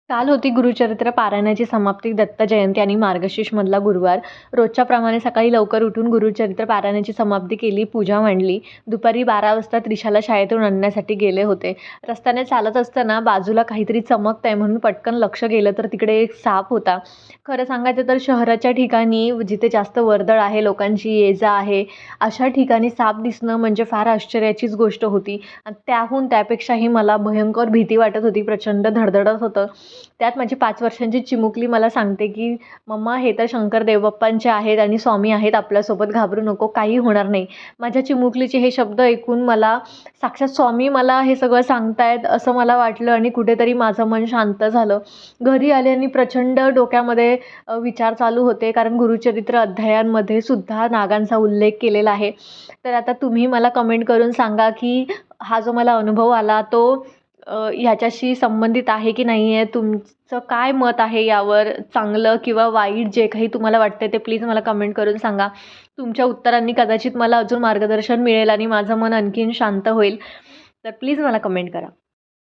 काल होती गुरुचरित्र पारायणाची समाप्ती, दत्त जयंती आणि मार्गशीर्षमधला गुरुवार. रोजच्या प्रमाणे सकाळी लवकर उठून गुरुचरित्र पारायणाची समाप्ती केली, पूजा मांडली. दुपारी 12 वाजता त्रिशाला शाळेतून आणण्यासाठी गेले होते. रस्त्याने चालत असताना बाजूला काहीतरी चमकतंय म्हणून पटकन लक्ष गेलं तर तिकडे एक साप होता. खरं सांगायचं तर शहराच्या ठिकाणी जिथे जास्त वर्दळ आहे, लोकांची ये-जा आहे, अशा ठिकाणी साप दिसणं म्हणजे फार आश्चर्याचीच गोष्ट होती. आणि त्यापेक्षाही मला भयंकर भीती वाटत होती. प्रचंड धडधडत होतं. त्यात माझी 5 वर्षांची चिमुकली मला सांगते, की "मम्मा, हे तर शंकर देवबाप्पांचे आहेत आणि स्वामी आहेत आपल्यासोबत, घाबरू नको, काही होणार नाही." माझ्या चिमुकलीचे हे शब्द ऐकून मला साक्षात स्वामी मला हे सगळं सांगतायत असं मला वाटलं आणि कुठेतरी माझं मन शांत झालं. घरी आले आणि प्रचंड डोक्यामध्ये विचार चालू होते, कारण गुरुचरित्र अध्यायांमध्ये सुद्धा नागांचा उल्लेख केलेला आहे. तर आता तुम्ही मला कमेंट करून सांगा, की हा जो मला अनुभव आला तो ह्याच्याशी संबंधित आहे की नाही आहे? तुमचं काय मत आहे यावर? चांगलं किंवा वाईट जे काही तुम्हाला वाटतंय ते प्लीज मला कमेंट करून सांगा. तुमच्या उत्तरांनी कदाचित मला अजून मार्गदर्शन मिळेल आणि माझं मन आणखीन शांत होईल. तर प्लीज मला कमेंट करा.